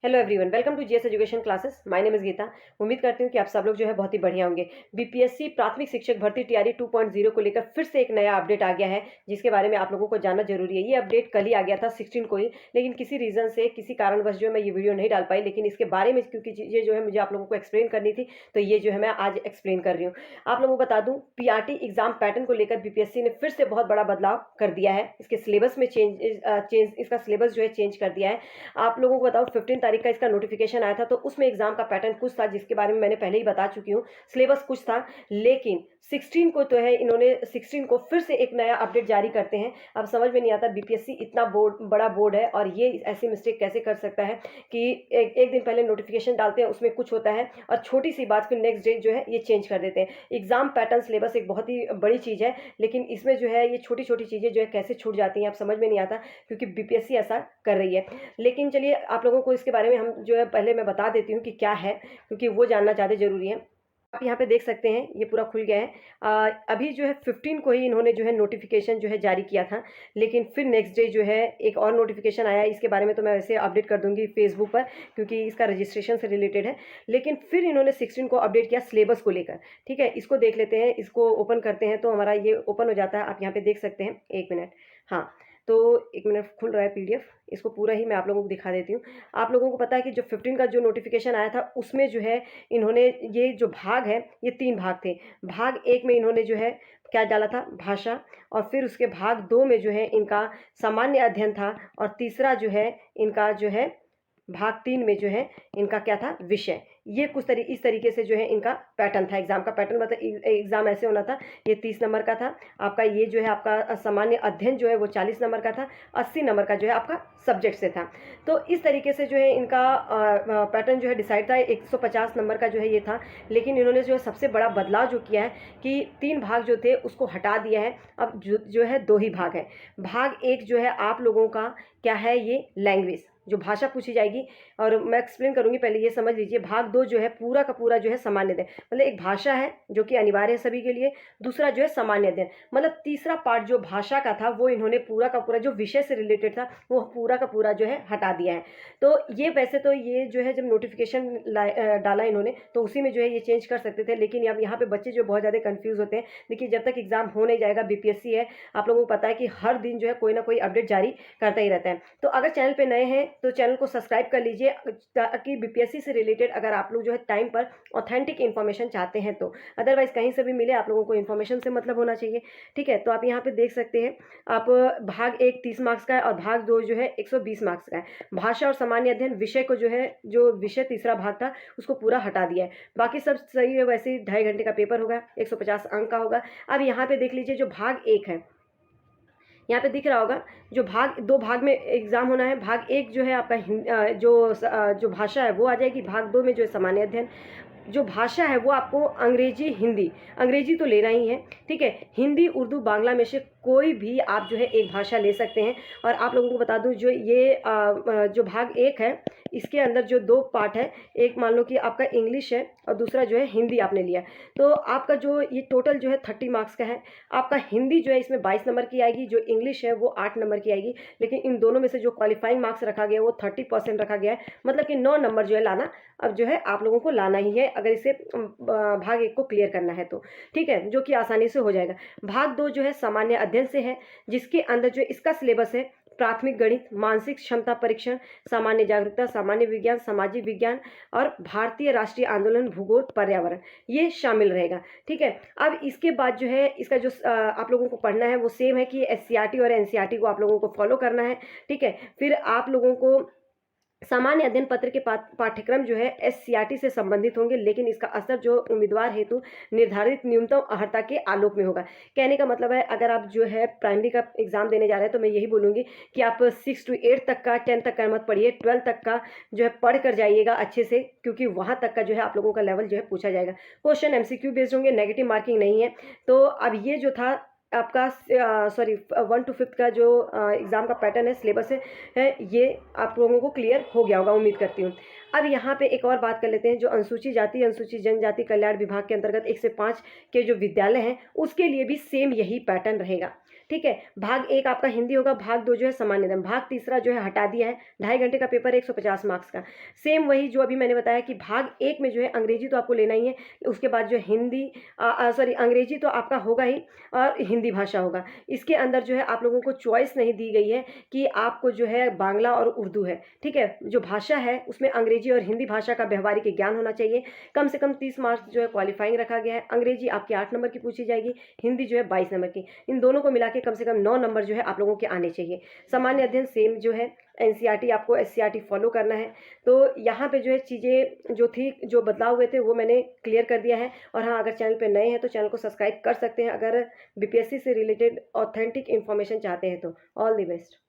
Hello everyone, welcome to GS education classes. My name is Geeta. उम्मीद करती हूँ कि आप सब लोग जो है बहुत ही बढ़िया होंगे। बीपीएससी प्राथमिक शिक्षक भर्ती टीआरई 2.0 को लेकर फिर से एक नया अपडेट आ गया है, जिसके बारे में आप लोगों को जानना जरूरी है। ये अपडेट कल ही आ गया था 16 को ही, लेकिन किसी रीजन से किसी कारणवश जो है मैं ये वीडियो नहीं डाल पाई। लेकिन इसके बारे में क्योंकि चीज़ें जो है मुझे आप लोगों को एक्सप्लेन करनी थी, तो ये जो है मैं आज एक्सप्लेन कर रही हूँ। आप लोगों को बता दूँ, पीआरटी एग्जाम पैटर्न को लेकर बीपीएससी ने फिर से बहुत बड़ा बदलाव कर दिया है। इसके सिलेबस में इसका सिलेबस जो है चेंज कर दिया है। आप लोगों को बताओ, 15 तारीख का इसका नोटिफिकेशन आया था, तो उसमें एग्जाम का पैटर्न कुछ था जिसके बारे में मैंने पहले ही बता चुकी हूँ। सिलेबस कुछ था, लेकिन 16 को तो है इन्होंने 16 को फिर से एक नया अपडेट जारी करते हैं। अब समझ में नहीं आता, बीपीएससी इतना बड़ा बोर्ड है और ये ऐसी मिस्टेक कैसे कर सकता है कि एक दिन पहले नोटिफिकेशन डालते हैं, उसमें कुछ होता है और छोटी सी बात फिर नेक्स्ट डे जो है ये चेंज कर देते हैं। एग्जाम पैटर्न सिलेबस एक बहुत ही बड़ी चीज़ है, लेकिन इसमें जो है ये छोटी छोटी चीज़ें जो है कैसे छूट जाती हैं, आप समझ में नहीं आता, क्योंकि बीपीएससी ऐसा कर रही है। लेकिन चलिए, आप लोगों को इसके बारे में हम जो है पहले मैं बता देती हूँ कि क्या है, क्योंकि वो जानना ज़्यादा ज़रूरी है। आप यहाँ पे देख सकते हैं, ये पूरा खुल गया है। अभी जो है 15 को ही इन्होंने जो है नोटिफिकेशन जो है जारी किया था, लेकिन फिर नेक्स्ट डे जो है एक और नोटिफिकेशन आया। इसके बारे में तो मैं वैसे अपडेट कर दूंगी फेसबुक पर, क्योंकि इसका रजिस्ट्रेशन से रिलेटेड है। लेकिन फिर इन्होंने 16 को अपडेट किया सिलेबस को लेकर। ठीक है, इसको देख लेते हैं, इसको ओपन करते हैं तो हमारा ये ओपन हो जाता है। आप यहाँ पे देख सकते हैं, एक मिनट। हाँ, तो एक मिनट, खुल रहा है पीडीएफ। इसको पूरा ही मैं आप लोगों को दिखा देती हूँ। आप लोगों को पता है कि जो 15 का जो नोटिफिकेशन आया था, उसमें जो है इन्होंने ये जो भाग है, ये 3 भाग थे। भाग 1 में इन्होंने जो है क्या डाला था, भाषा, और फिर उसके भाग 2 में जो है इनका सामान्य अध्ययन था, और तीसरा जो है इनका जो है भाग 3 में जो है इनका क्या था, विषय। ये इस तरीके से जो है इनका पैटर्न था। एग्जाम का पैटर्न मतलब एग्जाम ऐसे होना था। ये 30 नंबर का था आपका, ये जो है आपका सामान्य अध्ययन जो है वो 40 नंबर का था, 80 नंबर का जो है आपका सब्जेक्ट से था। तो इस तरीके से जो है इनका पैटर्न जो है डिसाइड था। 150 नंबर का जो है ये था, लेकिन इन्होंने जो है सबसे बड़ा बदलाव जो किया है कि 3 भाग जो थे उसको हटा दिया है। अब जो है 2 ही भाग है। भाग 1 जो है आप लोगों का क्या है, ये लैंग्वेज, जो भाषा पूछी जाएगी, और मैं एक्सप्लेन करूंगी, पहले ये समझ लीजिए। भाग 2 जो है पूरा का पूरा जो है सामान्य अध्ययन, मतलब एक भाषा है जो कि अनिवार्य है सभी के लिए। दूसरा जो है सामान्य अध्ययन, मतलब तीसरा पार्ट जो भाषा का था वो इन्होंने पूरा का पूरा जो विषय से रिलेटेड था वो पूरा का पूरा जो है हटा दिया है। तो ये वैसे तो ये जो है जब नोटिफिकेशन डाला इन्होंने, तो उसी में जो है ये चेंज कर सकते थे, लेकिन अब यहाँ पे बच्चे जो बहुत ज़्यादा कंफ्यूज होते हैं। देखिए, जब तक एग्जाम हो नहीं जाएगा, बीपीएससी है, आप लोगों को पता है कि हर दिन जो है कोई ना कोई अपडेट जारी करता ही रहता है। तो अगर चैनल पे नए हैं तो चैनल को सब्सक्राइब कर लीजिए, ताकि बीपीएससी से रिलेटेड अगर आप लोग जो है टाइम पर ऑथेंटिक इन्फॉर्मेशन चाहते हैं तो। अदरवाइज कहीं से भी मिले, आप लोगों को इन्फॉर्मेशन से मतलब होना चाहिए। ठीक है, तो आप यहाँ पे देख सकते हैं, आप भाग 1 30 मार्क्स का है और भाग 2 जो है 120 मार्क्स का है। भाषा और सामान्य अध्ययन विषय को जो है, जो विषय तीसरा भाग था उसको पूरा हटा दिया है। बाकी सब सही है, वैसे ही 2.5 घंटे का पेपर होगा, 150 अंक का होगा। अब यहाँ पे देख लीजिए, जो भाग 1 है, यहाँ पे दिख रहा होगा, जो भाग 2 भाग में एग्जाम होना है। भाग 1 जो है आपका जो भाषा है वो आ जाएगी। भाग 2 में जो है सामान्य अध्ययन। जो भाषा है वो आपको अंग्रेजी, हिंदी, अंग्रेजी तो लेना ही है। ठीक है, हिंदी, उर्दू, बांग्ला में से कोई भी आप जो है एक भाषा ले सकते हैं। और आप लोगों को बता दूं, जो ये जो भाग 1 है, इसके अंदर जो 2 पार्ट है, एक मान लो कि आपका इंग्लिश है और दूसरा जो है हिंदी आपने लिया, तो आपका जो ये टोटल जो है 30 मार्क्स का है। आपका हिंदी जो है इसमें 22 नंबर की आएगी, जो इंग्लिश है वो 8 नंबर की आएगी। लेकिन इन दोनों में से जो क्वालिफाइंग मार्क्स रखा गया है वो 30% रखा गया है, मतलब कि 9 नंबर जो है लाना अब जो है आप लोगों को लाना ही है, अगर इसे भाग 1 को क्लियर करना है तो। ठीक है, जो कि आसानी से हो जाएगा। भाग 2 जो है सामान्य अध्ययन से है, जिसके अंदर जो इसका सिलेबस है, प्राथमिक गणित, मानसिक क्षमता परीक्षण, सामान्य जागरूकता, सामान्य विज्ञान, सामाजिक विज्ञान और भारतीय राष्ट्रीय आंदोलन, भूगोल, पर्यावरण, ये शामिल रहेगा। ठीक है, अब इसके बाद जो है इसका जो आप लोगों को पढ़ना है वो सेम है कि एससीईआरटी और एनसीईआरटी को आप लोगों को फॉलो करना है। ठीक है, फिर आप लोगों को सामान्य अध्ययन पत्र के पाठ्यक्रम जो है एससीईआरटी से संबंधित होंगे, लेकिन इसका असर जो उम्मीदवार हेतु निर्धारित न्यूनतम अर्हता के आलोक में होगा। कहने का मतलब है, अगर आप जो है प्राइमरी का एग्जाम देने जा रहे हैं तो मैं यही बोलूँगी कि आप 6 to 8 तक का, 10 तक का मत पढ़िए, 12 तक का जो है पढ़ कर जाइएगा अच्छे से, क्योंकि वहाँ तक का जो है आप लोगों का लेवल जो है पूछा जाएगा। क्वेश्चन एमसीक्यू बेस्ड होंगे, नेगेटिव मार्किंग नहीं है। तो अब ये जो था आपका 1 to 5 का जो एग्ज़ाम का पैटर्न है, सिलेबस है, ये आप लोगों को क्लियर हो गया होगा, उम्मीद करती हूँ। अब यहाँ पे एक और बात कर लेते हैं, जो अनुसूचित जाति, अनुसूचित जनजाति कल्याण विभाग के अंतर्गत 1 से 5 के जो विद्यालय हैं, उसके लिए भी सेम यही पैटर्न रहेगा। ठीक है। भाग 1 आपका हिंदी होगा, भाग 2 जो है सामान्य दम, भाग तीसरा जो है हटा दिया है, 2.5 घंटे का पेपर है, 150 मार्क्स का। सेम वही जो अभी मैंने बताया कि भाग 1 में जो है अंग्रेजी तो आपको लेना ही है, उसके बाद जो हिंदी सॉरी अंग्रेजी तो आपका होगा ही और हिंदी भाषा होगा। इसके अंदर जो है आप लोगों को चॉइस नहीं दी गई है कि आपको जो है बांग्ला और उर्दू है, ठीक है। जो भाषा है उसमें अंग्रेजी और हिंदी भाषा का व्यवहारिक ज्ञान होना चाहिए। कम से कम 30 मार्क्स जो है क्वालिफाइंग रखा गया है। अंग्रेजी आपकी 8 नंबर की पूछी जाएगी, हिंदी जो है 22 नंबर की। इन दोनों को मिला के कम से कम 9 नंबर जो है आप लोगों के आने चाहिए। सामान्य अध्ययन सेम जो है, एनसीईआरटी आपको एससीईआरटी फॉलो करना है। तो यहाँ पे जो है चीज़ें जो थी, जो बदलाव हुए थे वो मैंने क्लियर कर दिया है। और हाँ, अगर चैनल पे नए हैं तो चैनल को सब्सक्राइब कर सकते हैं अगर बीपीएससी से रिलेटेड ऑथेंटिक इन्फॉर्मेशन चाहते हैं तो। All the best.